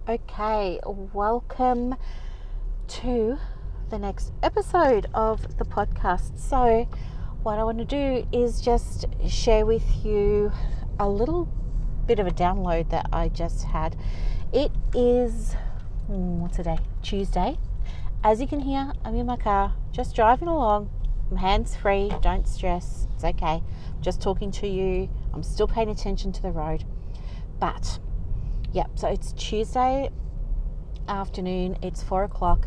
Okay, welcome to the next episode of the podcast. So, what I want to do is just share with you a little bit of a download that I just had. It is, what's today? Tuesday. As you can hear, I'm in my car, just driving along. I'm hands free, don't stress, it's okay. Just talking to you, I'm still paying attention to the road. But so it's Tuesday afternoon, it's 4 o'clock,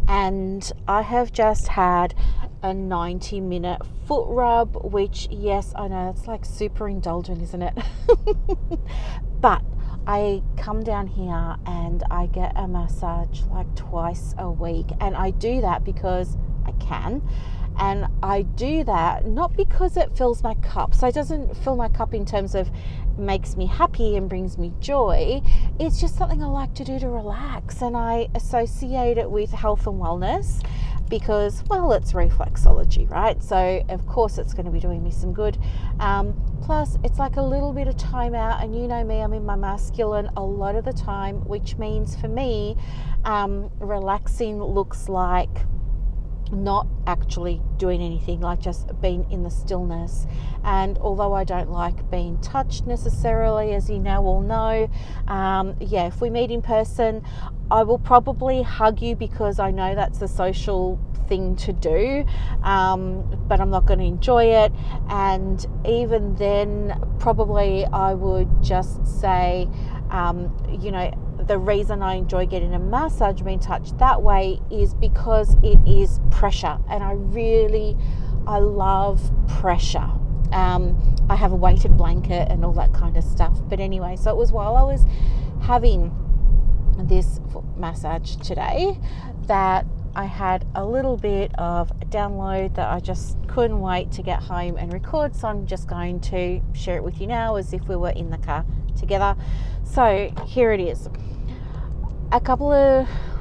and I have just had a 90-minute foot rub, which, yes, I know it's like super indulgent, isn't it? But I come down here and I get a massage like twice a week, and I do that because I can. And I do that not because it fills my cup. So it doesn't fill my cup in terms of makes me happy and brings me joy. It's just something I like to do to relax. And I associate it with health and wellness because, well, it's reflexology, right? So of course it's going to be doing me some good. Plus it's like a little bit of time out, and you know me, I'm in my masculine a lot of the time, which means for me, relaxing looks like not actually doing anything, like just being in the stillness. And although I don't like being touched necessarily, as you now all know, if we meet in person, I will probably hug you because I know that's the social thing to do, but I'm not going to enjoy it. And even then, probably I would just say, the reason I enjoy getting a massage, being touched that way, is because it is pressure, and I love pressure. I have a weighted blanket and all that kind of stuff. But anyway, so it was while I was having this massage today that I had a little bit of a download that I just couldn't wait to get home and record. So I'm just going to share it with you now as if we were in the car together. So here it is.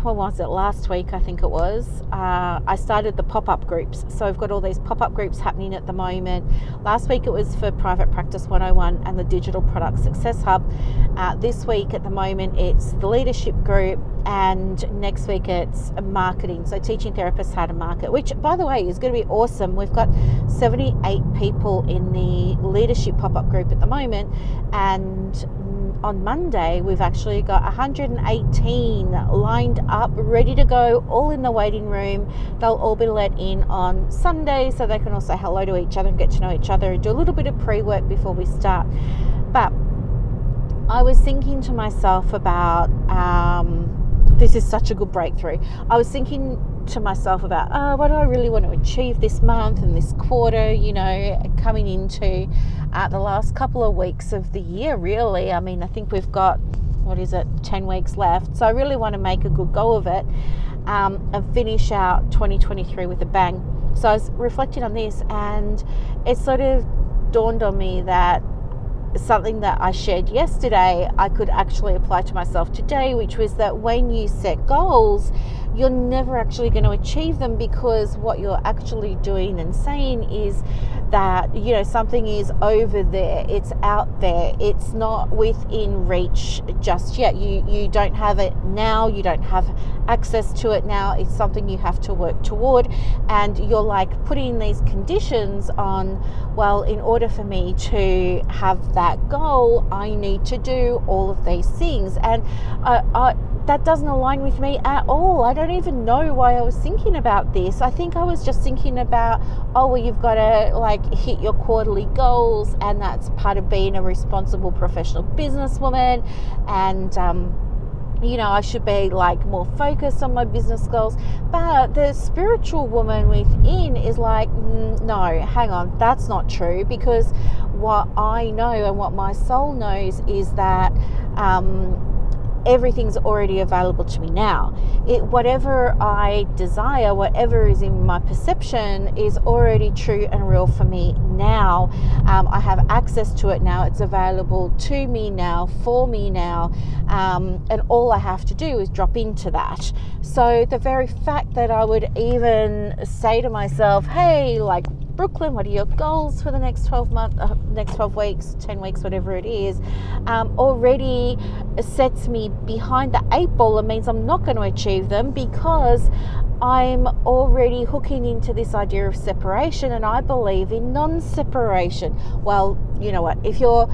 Last week I think it was, I started the pop-up groups. So I've got all these pop-up groups happening at the moment. Last week it was for Private Practice 101 and the Digital Product Success Hub. This week at the moment it's the leadership group, and next week it's marketing, so teaching therapists how to market, which by the way is going to be awesome. We've got 78 people in the leadership pop-up group at the moment, and on Monday we've actually got 118 lined up, ready to go, all in the waiting room. They'll all be let in on Sunday so they can all say hello to each other and get to know each other and do a little bit of pre-work before we start. But I was thinking to myself about, this is such a good breakthrough. I was thinking to myself about what do I really want to achieve this month and this quarter, coming into the last couple of weeks of the year, really. I mean, I think we've got, 10 weeks left. So I really want to make a good go of it and finish out 2023 with a bang. So I was reflecting on this, and it sort of dawned on me that something that I shared yesterday I could actually apply to myself today, which was that when you set goals, you're never actually going to achieve them, because what you're actually doing and saying is that, something is over there, it's out there, it's not within reach just yet. You don't have it now, you don't have access to it now, it's something you have to work toward. And you're like putting these conditions on, well, in order for me to have that goal, I need to do all of these things. And that doesn't align with me at all. I don't even know why I was thinking about this. I think I was just thinking about, you've got to hit your quarterly goals, and that's part of being a responsible professional businesswoman. And I should be more focused on my business goals. But the spiritual woman within is like, no, hang on, that's not true, because what I know and what my soul knows is that everything's already available to me now. Whatever I desire, whatever is in my perception, is already true and real for me now. I have access to it now. It's available to me now, for me now, and all I have to do is drop into that. So the very fact that I would even say to myself, hey, Brooklyn, what are your goals for the next 12 months, next 12 weeks, 10 weeks, whatever it is, already sets me behind the 8 ball and means I'm not going to achieve them, because I'm already hooking into this idea of separation, and I believe in non-separation. Well, you know what, if you're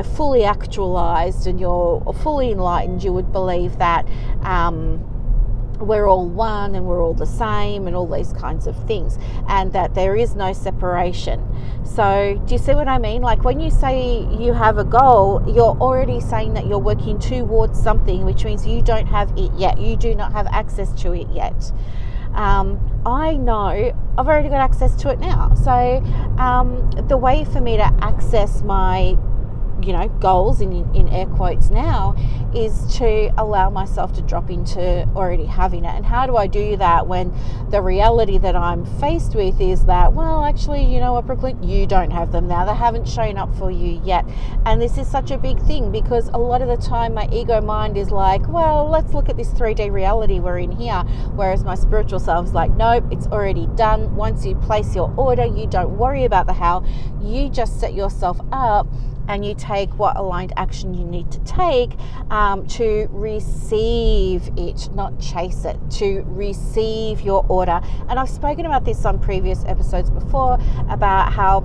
fully actualized and you're fully enlightened, you would believe that we're all one and we're all the same and all these kinds of things, and that there is no separation. So do you see what I mean? Like, when you say you have a goal, you're already saying that you're working towards something, which means you don't have it yet. You do not have access to it yet. I know I've already got access to it now. So the way for me to access my goals in air quotes now is to allow myself to drop into already having it. And how do I do that when the reality that I'm faced with is that, well, actually, you know what, Brooklyn, you don't have them now. They haven't shown up for you yet. And this is such a big thing, because a lot of the time my ego mind is like, well, let's look at this 3D reality we're in here, whereas my spiritual self is like, nope, it's already done. Once you place your order, you don't worry about the how. You just set yourself up and you take what aligned action you need to take to receive it, not chase it, to receive your order. And I've spoken about this on previous episodes before, about how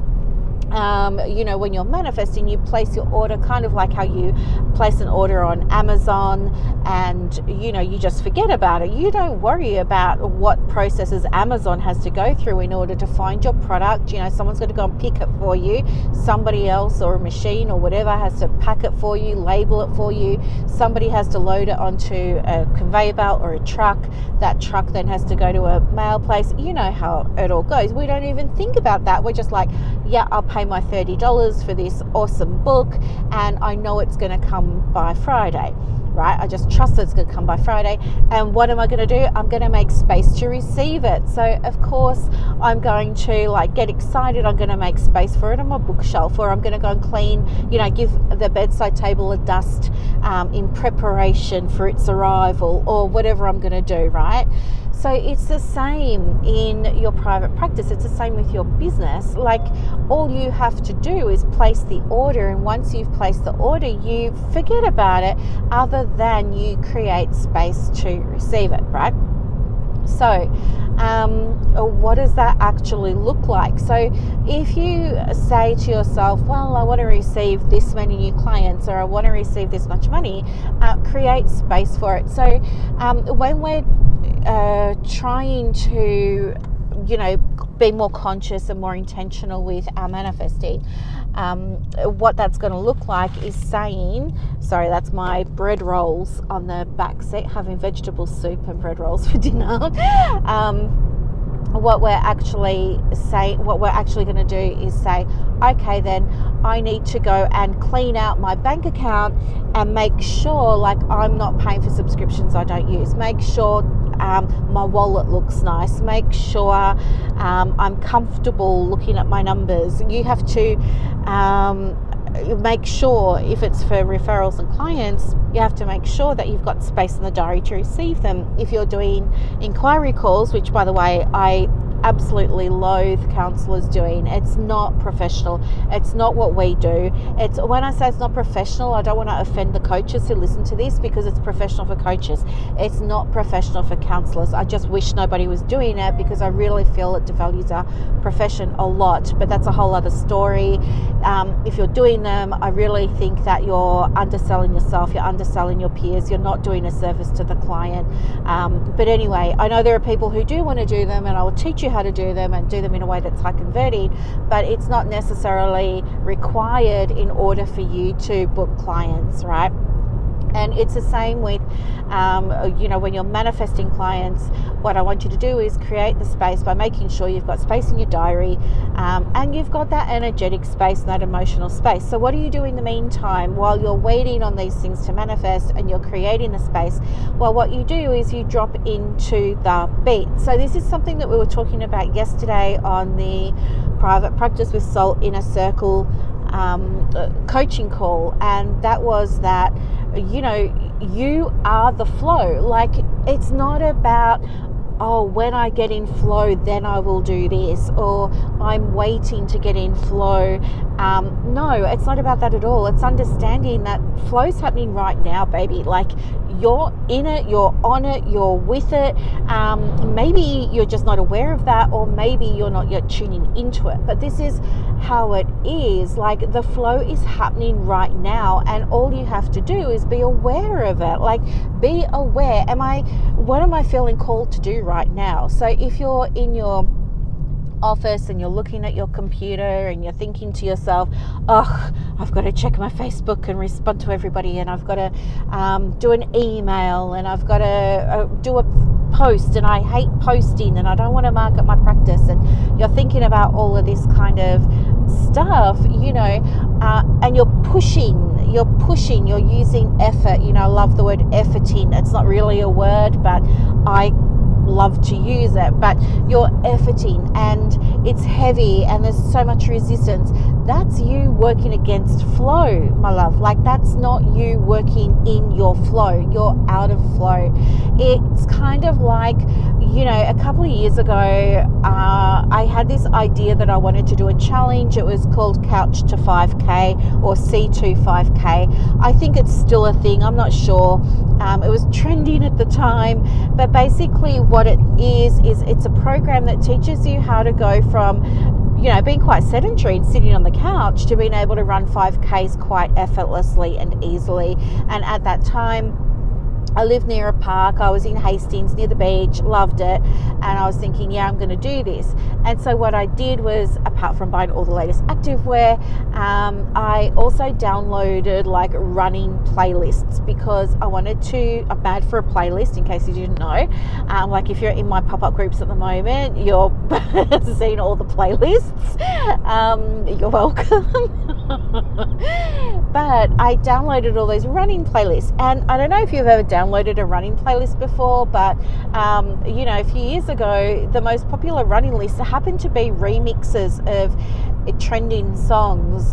when you're manifesting, you place your order kind of like how you place an order on Amazon, and you just forget about it. You don't worry about what processes Amazon has to go through in order to find your product. Someone's going to go and pick it for you. Somebody else or a machine or whatever has to pack it for you, label it for you. Somebody has to load it onto a conveyor belt or a truck. That truck then has to go to a mail place. You know how it all goes. We don't even think about that. We're just like, yeah, I'll pay my $30 for this awesome book, and I know it's going to come by Friday, right? I just trust that it's going to come by Friday. And what am I going to do? I'm going to make space to receive it. So of course I'm going to get excited. I'm going to make space for it on my bookshelf, or I'm going to go and clean, give the bedside table a dust in preparation for its arrival, or whatever I'm going to do, right? So it's the same in your private practice. It's the same with your business. All you have to do is place the order, and once you've placed the order, you forget about it, other than you create space to receive it, right? So what does that actually look like? So if you say to yourself, well, I want to receive this many new clients, or I want to receive this much money, create space for it. So when we're trying to be more conscious and more intentional with our manifesting, what that's going to look like is saying, sorry, that's my bread rolls on the back seat, having vegetable soup and bread rolls for dinner. What we're actually going to do is say, okay, then I need to go and clean out my bank account and make sure I'm not paying for subscriptions I don't use. Make sure my wallet looks nice. Make sure I'm comfortable looking at my numbers. You have to make sure, if it's for referrals and clients, you have to make sure that you've got space in the diary to receive them. If you're doing inquiry calls, which by the way, I absolutely loathe counselors doing. It's not professional. It's not what we do. It's when I say it's not professional, I don't want to offend the coaches who listen to this, because it's professional for coaches. It's not professional for counselors. I just wish nobody was doing it, because I really feel it devalues our profession a lot. But that's a whole other story. If you're doing them, I really think that you're underselling yourself. You're underselling your peers. You're not doing a service to the client. But anyway, I know there are people who do want to do them, and I will teach you how to do them and do them in a way that's high converting, but it's not necessarily required in order for you to book clients, right? And it's the same with, when you're manifesting clients, what I want you to do is create the space by making sure you've got space in your diary, and you've got that energetic space and that emotional space. So what do you do in the meantime while you're waiting on these things to manifest and you're creating the space? Well, what you do is you drop into the beat. So this is something that we were talking about yesterday on the Private Practice with Soul Inner Circle coaching call, and that was that you are the flow. It's not about oh, when I get in flow, then I will do this, or I'm waiting to get in flow. No, it's not about that at all. It's understanding that flow's happening right now, baby. Like, you're in it, you're on it, you're with it. Maybe you're just not aware of that, or maybe you're not yet tuning into it. But this is how it is. Like, the flow is happening right now, and all you have to do is be aware of it. Like, be aware. What am I feeling called to do right now? So if you're in your office and you're looking at your computer and you're thinking to yourself, oh, I've got to check my Facebook and respond to everybody, and I've got to do an email, and I've got to do a post, and I hate posting, and I don't want to market my practice, and you're thinking about all of this kind of stuff, and you're pushing, you're using effort. I love the word efforting. It's not really a word, but I love to use it. But you're efforting, and it's heavy, and there's so much resistance. That's you working against flow, my love. Like, that's not you working in your flow. You're out of flow. It's kind of like, a couple of years ago, I had this idea that I wanted to do a challenge. It was called Couch to 5K or C2 5K. I think it's still a thing. I'm not sure. It was trending at the time, but basically what it is it's a program that teaches you how to go from being quite sedentary and sitting on the couch to being able to run 5Ks quite effortlessly and easily. And at that time, I lived near a park. I was in Hastings near the beach, loved it, and I was thinking, I'm going to do this. And so what I did was, apart from buying all the latest activewear, I also downloaded like running playlists, because I wanted to. I'm bad for a playlist, in case you didn't know. Like, if you're in my pop-up groups at the moment, you're seeing all the playlists. You're welcome. But I downloaded all those running playlists, and I don't know if you've ever downloaded a running playlist before, but a few years ago, the most popular running lists happened to be remixes of trending songs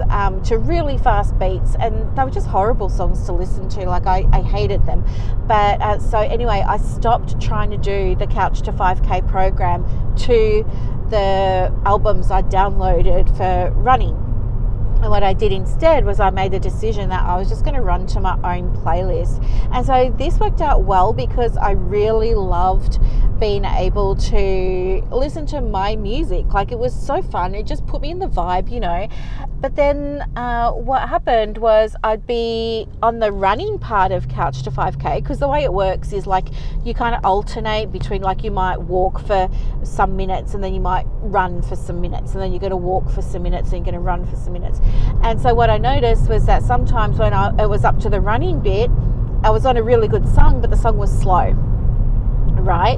to really fast beats, and they were just horrible songs to listen to. Like, I hated them. But so anyway, I stopped trying to do the Couch to 5K program to the albums I downloaded for running. And what I did instead was I made the decision that I was just going to run to my own playlist. And so this worked out well, because I really loved being able to listen to my music. Like, it was so fun. It just put me in the vibe, But then what happened was I'd be on the running part of Couch to 5K, because the way it works is like you kind of alternate between, like, you might walk for some minutes, and then you might run for some minutes, and then you're going to walk for some minutes, and you're going to run for some minutes. And so what I noticed was that sometimes when it was up to the running bit, I was on a really good song, but the song was slow, right?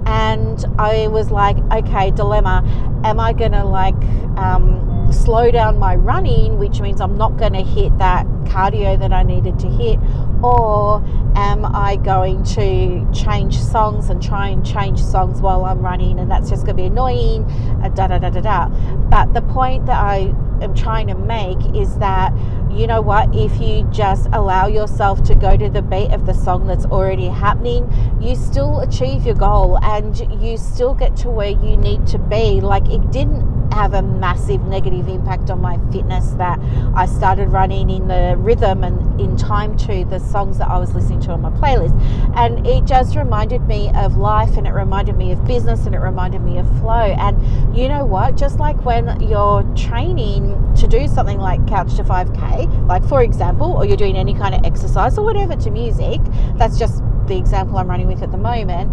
And I was like, okay, dilemma. Am I going to slow down my running, which means I'm not going to hit that cardio that I needed to hit, or am I going to change songs and try and change songs while I'm running, and that's just going to be annoying, But the point that I am trying to make is that, you know what, if you just allow yourself to go to the beat of the song that's already happening, you still achieve your goal, and you still get to where you need to be. Like, it didn't have a massive negative impact on my fitness that I started running in the rhythm and in time to the songs that I was listening to on my playlist. And it just reminded me of life, and it reminded me of business, and it reminded me of flow. And you know what, just like when you're training to do something like Couch to 5K, like for example, or you're doing any kind of exercise or whatever to music, that's just the example I'm running with at the moment,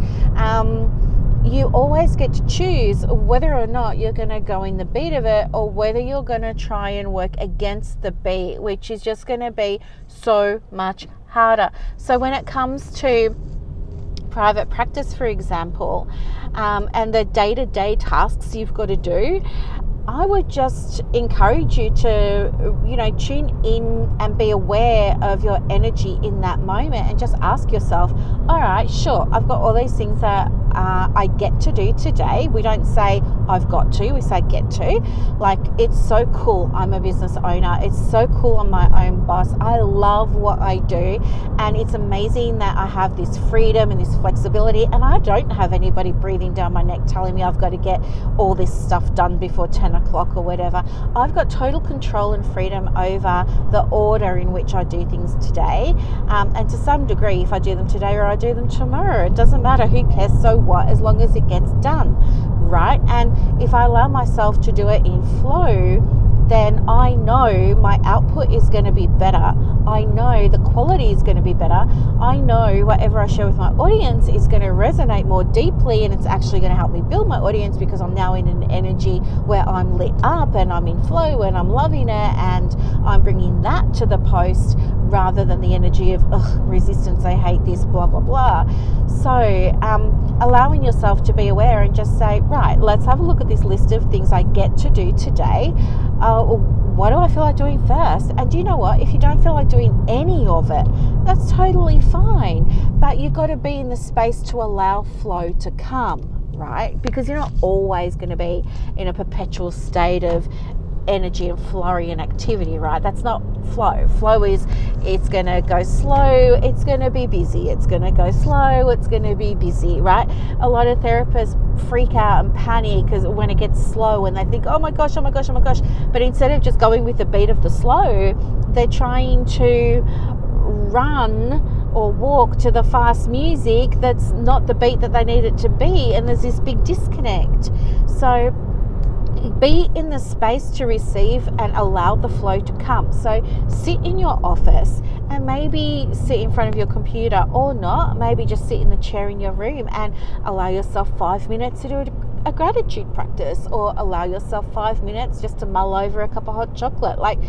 you always get to choose whether or not you're going to go in the beat of it, or whether you're going to try and work against the beat, which is just going to be so much harder. So when it comes to private practice, for example, and the day-to-day tasks you've got to do, I would just encourage you to, tune in and be aware of your energy in that moment, and just ask yourself, all right, sure, I've got all these things that I get to do today. We don't say I've got to, we say get to. Like, it's so cool. I'm a business owner. It's so cool. I'm my own boss. I love what I do. And it's amazing that I have this freedom and this flexibility. And I don't have anybody breathing down my neck telling me I've got to get all this stuff done before 10 o'clock or whatever. I've got total control and freedom over the order in which I do things today. And to some degree, if I do them today or I do them tomorrow, it doesn't matter. Who cares? So what? As long as it gets done, right? And if I allow myself to do it in flow, then I know my output is going to be better. I know the quality is going to be better. I know whatever I share with my audience is going to resonate more deeply, and it's actually going to help me build my audience because I'm now in an energy where I'm lit up and I'm in flow and I'm loving it, and I'm bringing that to the post rather than the energy of resistance, I hate this, blah, blah, blah. So allowing yourself to be aware and just say, right, let's have a look at this list of things I get to do today. What do I feel like doing first? And do you know what? If you don't feel like doing any of it, that's totally fine. But you've got to be in the space to allow flow to come, right? Because you're not always going to be in a perpetual state of energy and flurry and activity, right? That's not flow. Flow is, it's going to go slow, it's going to be busy, it's going to go slow, it's going to be busy, right? A lot of therapists freak out and panic because when it gets slow and they think, oh my gosh, but instead of just going with the beat of the slow, they're trying to run or walk to the fast music that's not the beat that they need it to be, and there's this big disconnect. So be in the space to receive and allow the flow to come. So sit in your office and maybe sit in front of your computer, or not, maybe just sit in the chair in your room and allow yourself 5 minutes to do a gratitude practice, or allow yourself 5 minutes just to mull over a cup of hot chocolate. Like,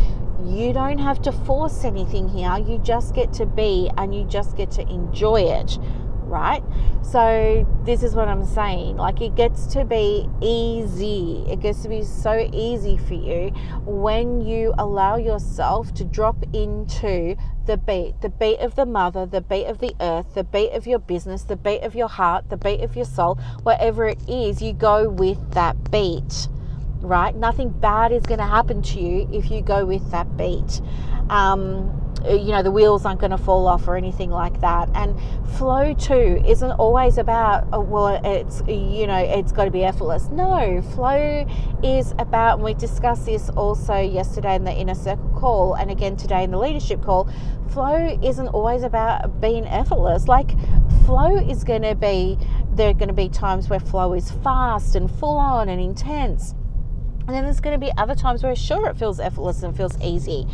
you don't have to force anything here. You just get to be, and you just get to enjoy it, right? So this is what I'm saying. Like, it gets to be easy. It gets to be so easy for you when you allow yourself to drop into the beat of the mother, the beat of the earth, the beat of your business, the beat of your heart, the beat of your soul, whatever it is, you go with that beat, right? Nothing bad is going to happen to you if you go with that beat. The wheels aren't going to fall off or anything like that. And flow too isn't always about, it's got to be effortless. No, flow is about, and we discussed this also yesterday in the Inner Circle call, and again today in the leadership call, flow isn't always about being effortless. Like, flow is there are going to be times where flow is fast and full on and intense. And then there's going to be other times where, sure, it feels effortless and feels easy.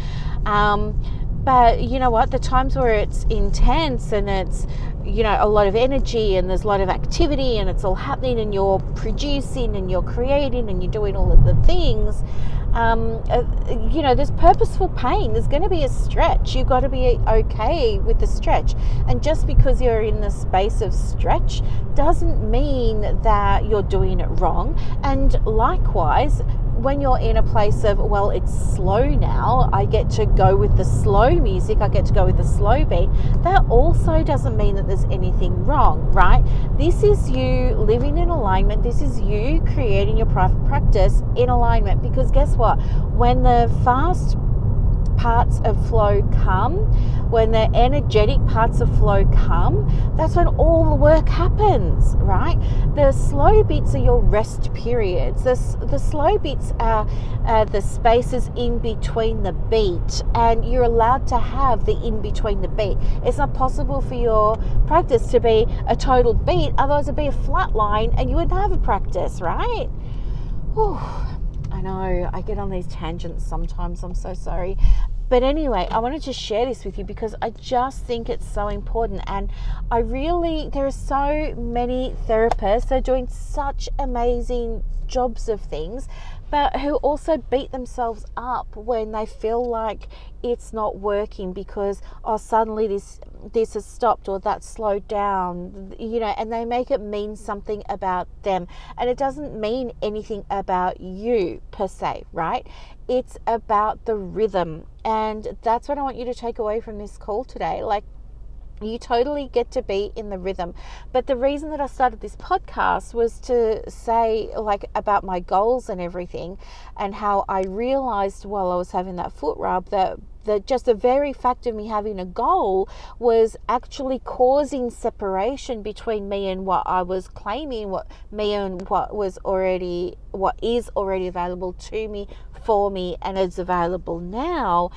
But you know what? The times where it's intense and it's, a lot of energy and there's a lot of activity and it's all happening and you're producing and you're creating and you're doing all of the things, there's purposeful pain. There's going to be a stretch. You've got to be okay with the stretch. And just because you're in the space of stretch doesn't mean that you're doing it wrong. And likewise, when you're in a place of, well, it's slow now, I get to go with the slow music, I get to go with the slow beat, that also doesn't mean that there's anything wrong, right? This is you living in alignment. This is you creating your private practice in alignment, because guess what? When the fast parts of flow come, when the energetic parts of flow come, that's when all the work happens, right? The slow bits are your rest periods. The slow bits are the spaces in between the beat, and you're allowed to have the in between the beat. It's not possible for your practice to be a total beat, otherwise it'd be a flat line and you wouldn't have a practice, right? Whew. I know I get on these tangents sometimes, I'm so sorry. But anyway, I wanted to share this with you because I just think it's so important. And there are so many therapists that are doing such amazing jobs of things, but who also beat themselves up when they feel like it's not working because, suddenly this has stopped or that's slowed down, and they make it mean something about them. And it doesn't mean anything about you per se, right? It's about the rhythm. And that's what I want you to take away from this call today. Like, You totally get to be in the rhythm. But the reason that I started this podcast was to say, like, about my goals and everything, and how I realized while I was having that foot rub that just the very fact of me having a goal was actually causing separation between me and what I was claiming, what is already available to me, for me, and is available now.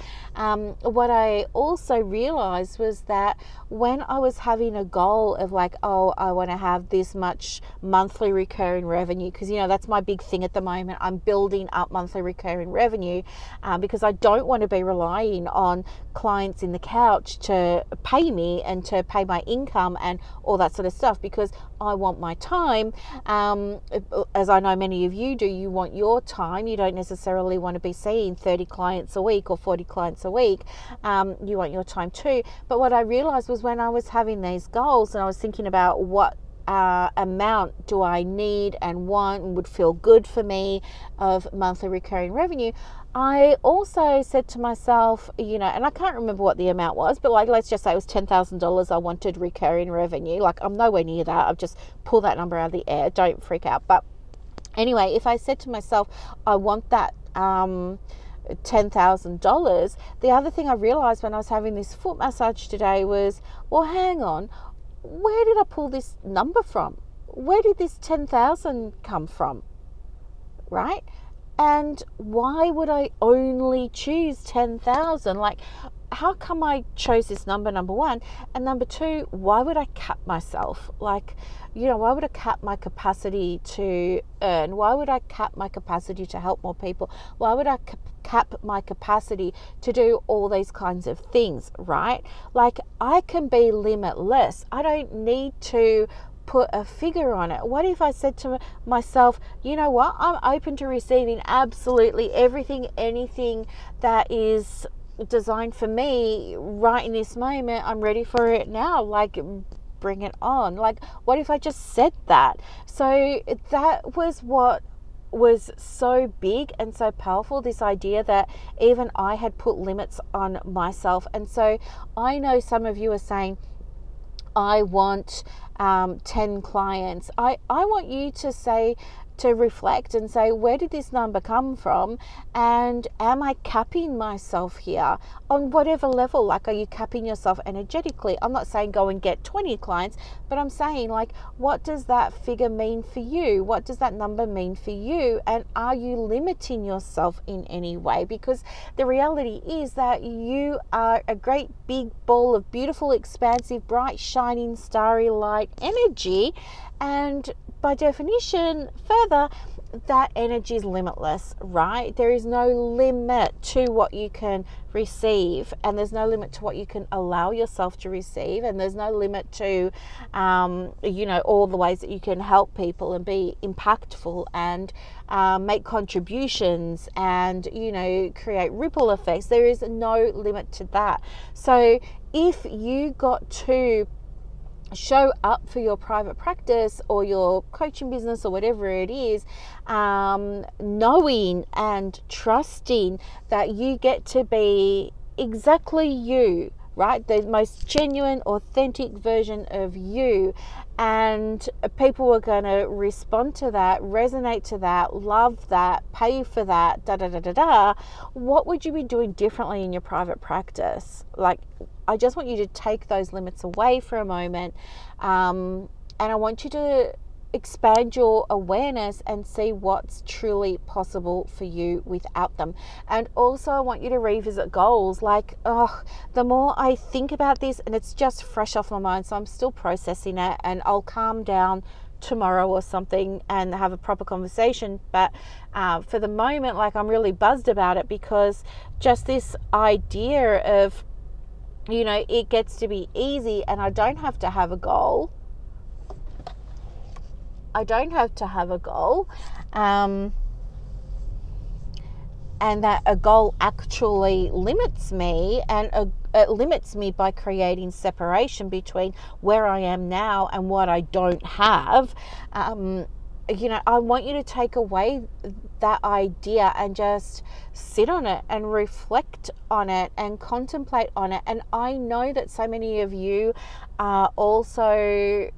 What I also realized was that when I was having a goal of like, oh, I want to have this much monthly recurring revenue, because that's my big thing at the moment. I'm building up monthly recurring revenue because I don't want to be relying on clients in the couch to pay me and to pay my income and all that sort of stuff, because I want my time. As I know many of you do, you want your time. You don't necessarily want to be seeing 30 clients a week or 40 clients a week. You want your time too. But what I realized was when I was having these goals and I was thinking about what amount do I need and want and would feel good for me of monthly recurring revenue, I also said to myself, and I can't remember what the amount was, but like, let's just say it was $10,000 I wanted recurring revenue. Like, I'm nowhere near that. I've just pulled that number out of the air. Don't freak out. But anyway, if I said to myself, I want that $10,000, the other thing I realized when I was having this foot massage today was, well, hang on, where did I pull this number from? Where did this 10,000 come from? Right? And why would I only choose 10,000? Like, how come I chose this number one? And number two, why would I cap myself? Like, why would I cap my capacity to earn? Why would I cap my capacity to help more people? Why would I cap my capacity to do all these kinds of things, right? Like, I can be limitless. I don't need to put a figure on it. What if I said to myself, you know what, I'm open to receiving absolutely everything, anything that is designed for me right in this moment. I'm ready for it now. Like, bring it on. Like, what if I just said that? So that was what was so big and so powerful, this idea that even I had put limits on myself. And so I know some of you are saying, I want 10 clients. I want you to reflect and say, where did this number come from? And am I capping myself here on whatever level? Like, are you capping yourself energetically? I'm not saying go and get 20 clients, but I'm saying, like, what does that figure mean for you? What does that number mean for you? And are you limiting yourself in any way? Because the reality is that you are a great big ball of beautiful, expansive, bright, shining, starry light energy. And by definition, further, that energy is limitless, right? There is no limit to what you can receive, and there's no limit to what you can allow yourself to receive, and there's no limit to, all the ways that you can help people and be impactful and make contributions and, create ripple effects. There is no limit to that. So if you got to show up for your private practice or your coaching business or whatever it is, knowing and trusting that you get to be exactly you, right? The most genuine, authentic version of you. And people are going to respond to that, resonate to that, love that, pay for that, What would you be doing differently in your private practice? Like, I just want you to take those limits away for a moment. And I want you to expand your awareness and see what's truly possible for you without them. And also, I want you to revisit goals. Like, the more I think about this, and it's just fresh off my mind, so I'm still processing it, and I'll calm down tomorrow or something and have a proper conversation. But for the moment, like, I'm really buzzed about it, because just this idea of, it gets to be easy and I don't have to have a goal. And that a goal actually limits me, and it limits me by creating separation between where I am now and what I don't have. I want you to take away that idea and just sit on it and reflect on it and contemplate on it. And I know that so many of you are also,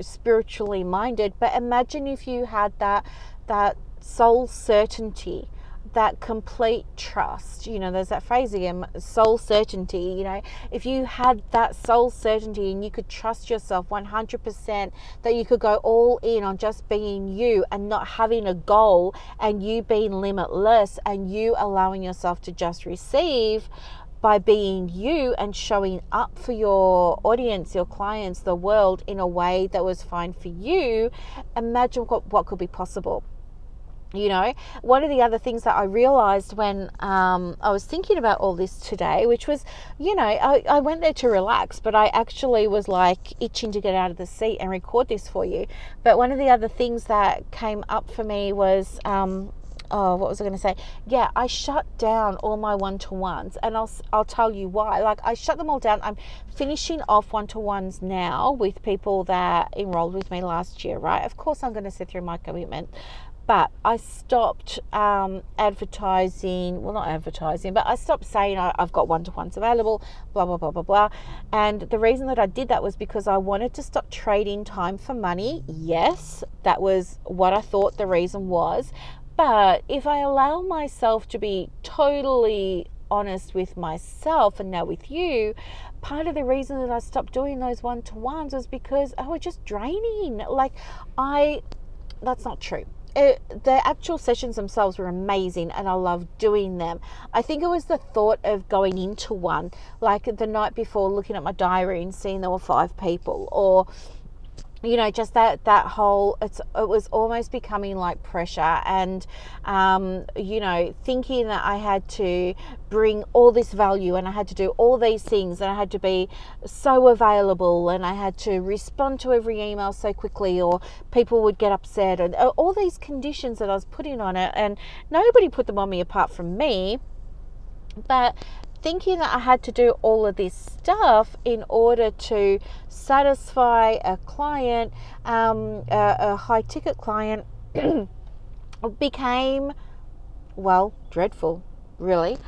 spiritually minded, but imagine if you had that soul certainty, that complete trust. There's that phrase again, soul certainty. If you had that soul certainty and you could trust yourself 100%, that you could go all in on just being you and not having a goal, and you being limitless, and you allowing yourself to just receive by being you and showing up for your audience, your clients, the world in a way that was fine for you, imagine what could be possible. One of the other things that I realized when I was thinking about all this today, which was, I went there to relax, but I actually was like itching to get out of the seat and record this for you. But one of the other things that came up for me was, what was I going to say? Yeah, I shut down all my one-to-ones, and I'll tell you why. Like, I shut them all down. I'm finishing off one-to-ones now with people that enrolled with me last year, right? Of course, I'm going to sit through my commitment. But I stopped advertising, well, not advertising, but I stopped saying I've got one-to-ones available, blah, blah, blah, blah, blah. And the reason that I did that was because I wanted to stop trading time for money. Yes, that was what I thought the reason was. But if I allow myself to be totally honest with myself and now with you, part of the reason that I stopped doing those one-to-ones was because I was just draining. That's not true. The actual sessions themselves were amazing and I loved doing them. I think it was the thought of going into one, like the night before, looking at my diary and seeing there were 5 people, or just that whole, it was almost becoming like pressure, and thinking that I had to bring all this value and I had to do all these things and I had to be so available and I had to respond to every email so quickly or people would get upset, and all these conditions that I was putting on it, and nobody put them on me apart from me. But thinking that I had to do all of this stuff in order to satisfy a client, a high ticket client, became, well, dreadful, really.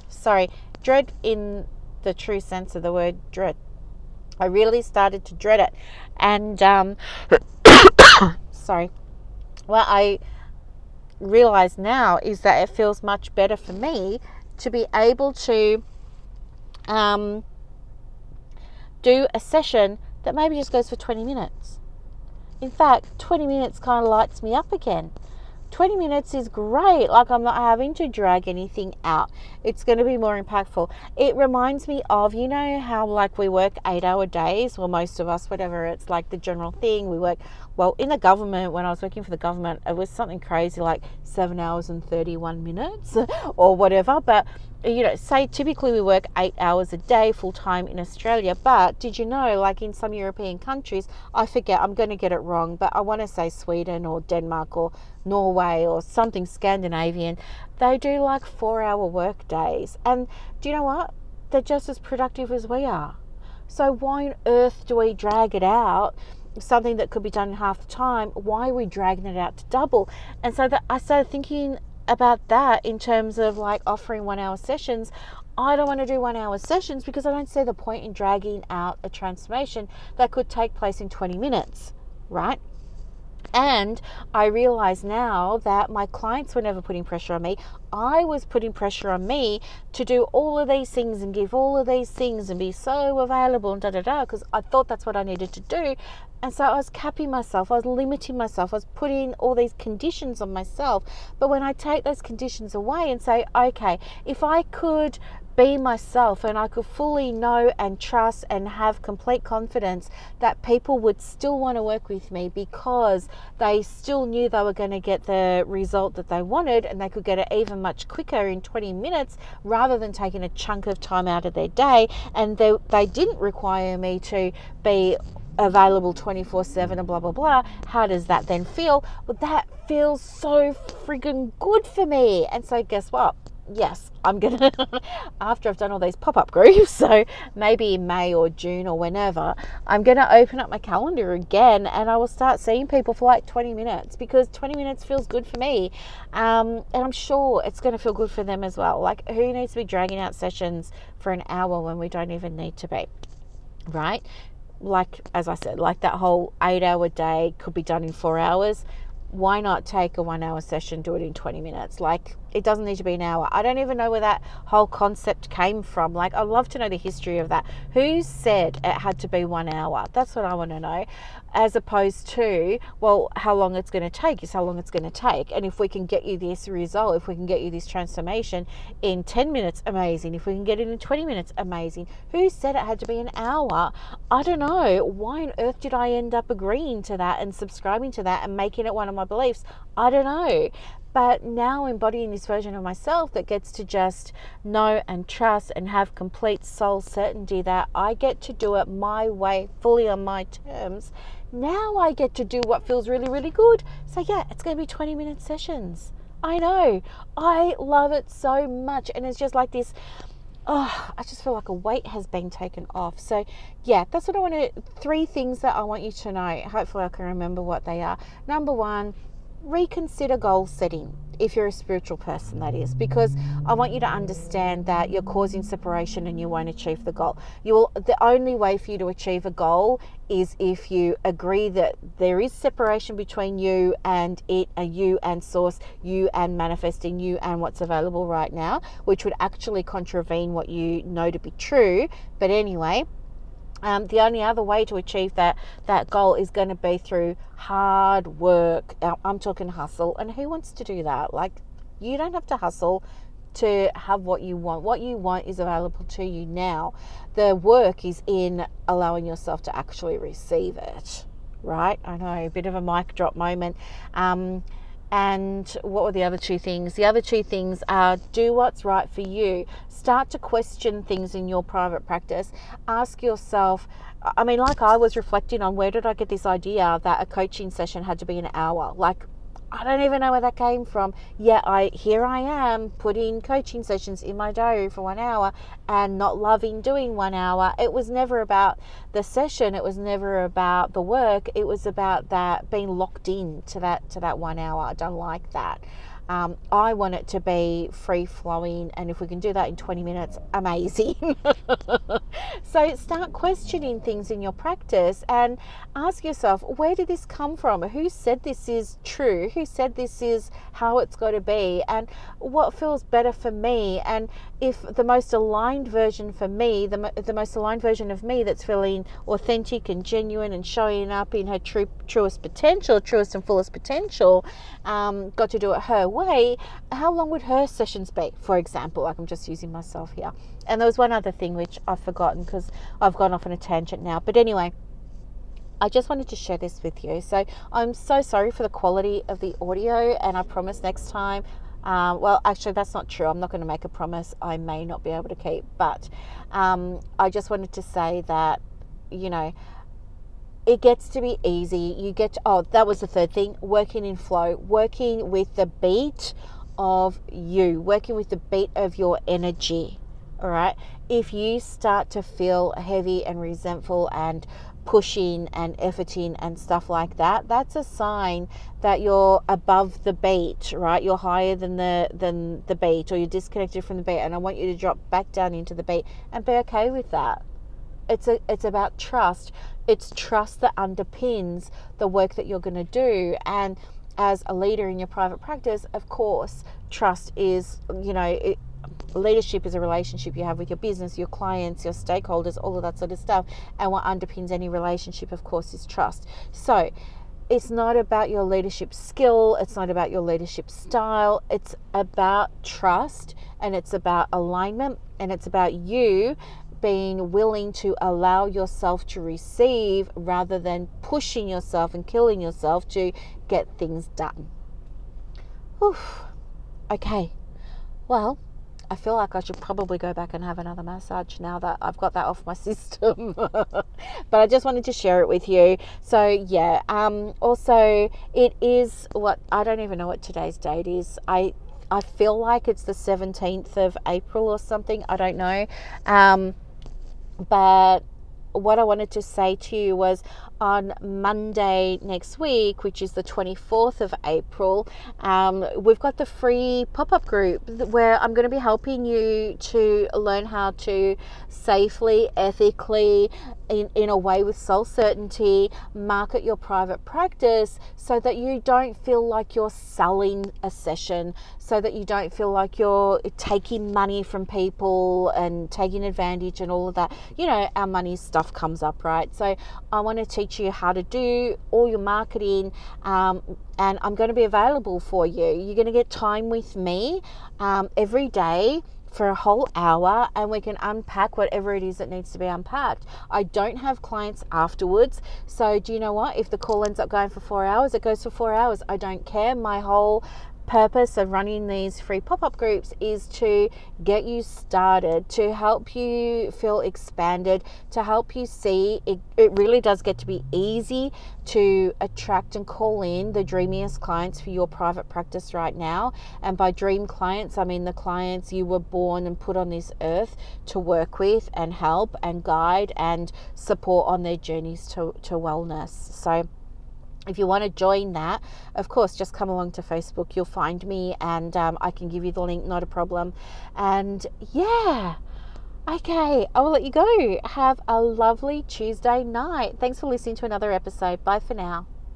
Sorry, dread in the true sense of the word dread. I really started to dread it. And, sorry, what I realize now is that it feels much better for me to be able to do a session that maybe just goes for 20 minutes. In fact, 20 minutes kind of lights me up again. 20 minutes is great. Like, I'm not having to drag anything out. It's going to be more impactful. It reminds me of, how like we work 8-hour days, well, most of us, whatever, it's like the general thing. We work, well, in the government, when I was working for the government, it was something crazy like 7 hours and 31 minutes or whatever. But say typically we work 8 hours a day full time in Australia. But did you know, like in some European countries, I forget, I'm going to get it wrong, but I want to say Sweden or Denmark or Norway or something Scandinavian, they do like 4-hour work days. And do you know what? They're just as productive as we are. So why on earth do we drag it out? Something that could be done in half the time, why are we dragging it out to double? And so that I started thinking about that in terms of like offering 1-hour sessions. I don't want to do 1-hour sessions because I don't see the point in dragging out a transformation that could take place in 20 minutes, right? And I realize now that my clients were never putting pressure on me. I was putting pressure on me to do all of these things and give all of these things and be so available and because I thought that's what I needed to do. And so I was capping myself, I was limiting myself, I was putting all these conditions on myself. But when I take those conditions away and say, okay, if I could be myself and I could fully know and trust and have complete confidence that people would still want to work with me because they still knew they were going to get the result that they wanted, and they could get it even much quicker in 20 minutes rather than taking a chunk of time out of their day, and they didn't require me to be available 24/7 and blah blah blah. How does that then feel? Well, that feels so friggin' good for me. And so guess what? yes, I'm gonna after I've done all these pop-up groups, so maybe in May or June or whenever, I'm gonna open up my calendar again, and I will start seeing people for like 20 minutes, because 20 minutes feels good for me, and I'm sure it's going to feel good for them as well. Like, who needs to be dragging out sessions for an hour when we don't even need to be, right? Like, as I said, like that whole 8-hour day could be done in 4 hours. Why not take a 1 hour session, do it in 20 minutes? Like, it doesn't need to be an hour. I don't even know where that whole concept came from. Like, I'd love to know the history of that. Who said it had to be 1 hour? That's what I want to know. As opposed to, well, how long it's going to take is how long it's going to take. And if we can get you this result, if we can get you this transformation in 10 minutes, amazing. If we can get it in 20 minutes, amazing. Who said it had to be an hour? I don't know. Why on earth did I end up agreeing to that and subscribing to that and making it one of my beliefs? I don't know. But now embodying this version of myself that gets to just know and trust and have complete soul certainty that I get to do it my way, fully on my terms. Now I get to do what feels really, really good. So yeah, it's going to be 20-minute sessions. I know. I love it so much. And it's just like this, oh, I just feel like a weight has been taken off. So yeah, that's what I want to, 3 things that I want you to know. Hopefully I can remember what they are. Number 1, reconsider goal setting, if you're a spiritual person, that is, because I want you to understand that you're causing separation and you won't achieve the goal. The only way for you to achieve a goal is if you agree that there is separation between you and it, you and source, you and manifesting, you and what's available right now, which would actually contravene what you know to be true. But anyway, the only other way to achieve that goal is going to be through hard work. I'm talking hustle. And who wants to do that? Like, you don't have to hustle to have what you want. What you want is available to you now. The work is in allowing yourself to actually receive it, right? I know, a bit of a mic drop moment. And what were the other 2 things? The other 2 things are, do what's right for you. Start to question things in your private practice. Ask yourself, I mean, like I was reflecting on, where did I get this idea that a coaching session had to be an hour? Like, I don't even know where that came from. Yeah, here I am putting coaching sessions in my diary for 1 hour and not loving doing 1 hour. It was never about the session. It was never about the work. It was about that being locked in to that 1 hour. I don't like that. I want it to be free flowing, and if we can do that in 20 minutes, amazing. So start questioning things in your practice and ask yourself, where did this come from? Who said this is true? Who said this is how it's got to be? And what feels better for me? And if the most aligned version for me, the most aligned version of me that's feeling authentic and genuine and showing up in her truest and fullest potential, got to do it her way, how long would her sessions be, for example? Like, I'm just using myself here. And there was one other thing which I've forgotten because I've gone off on a tangent now. But anyway, I just wanted to share this with you. So I'm so sorry for the quality of the audio, and I promise next time, well, actually, that's not true. I'm not going to make a promise I may not be able to keep. But I just wanted to say that, you know, it gets to be easy. That was the 3rd thing, working in flow, working with the beat of you, working with the beat of your energy. All right. If you start to feel heavy and resentful and pushing and efforting and stuff like that, that's a sign that you're above the beat, right? You're higher than the beat, or you're disconnected from the beat. And I want you to drop back down into the beat and be okay with that. It's about trust. It's trust that underpins the work that you're going to do. And as a leader in your private practice, of course, trust is, leadership is a relationship you have with your business, your clients, your stakeholders, all of that sort of stuff. And what underpins any relationship, of course, is trust. So it's not about your leadership skill. It's not about your leadership style. It's about trust, and it's about alignment, and it's about you being willing to allow yourself to receive rather than pushing yourself and killing yourself to get things done. Whew. Okay. Well, I feel like I should probably go back and have another massage now that I've got that off my system. But I just wanted to share it with you. So yeah, also it is I don't even know what today's date is. I I feel like it's the 17th of April or something. I don't know. But what I wanted to say to you was on Monday next week, which is the 24th of April, we've got the free pop-up group where I'm going to be helping you to learn how to safely, ethically, in a way with soul certainty, market your private practice so that you don't feel like you're selling a session, so that you don't feel like you're taking money from people and taking advantage and all of that. You know, our money stuff comes up, right? So I want to teach you how to do all your marketing, and I'm going to be available for you. You're going to get time with me every day for a whole hour, and we can unpack whatever it is that needs to be unpacked. I don't have clients afterwards, so do you know what? If the call ends up going for 4 hours, it goes for 4 hours. I don't care. My whole purpose of running these free pop-up groups is to get you started, to help you feel expanded, to help you see it really does get to be easy to attract and call in the dreamiest clients for your private practice right now. And by dream clients, I mean the clients you were born and put on this earth to work with and help and guide and support on their journeys to wellness. So if you want to join that, of course, just come along to Facebook. You'll find me, and I can give you the link, not a problem. And yeah, okay, I will let you go. Have a lovely Tuesday night. Thanks for listening to another episode. Bye for now.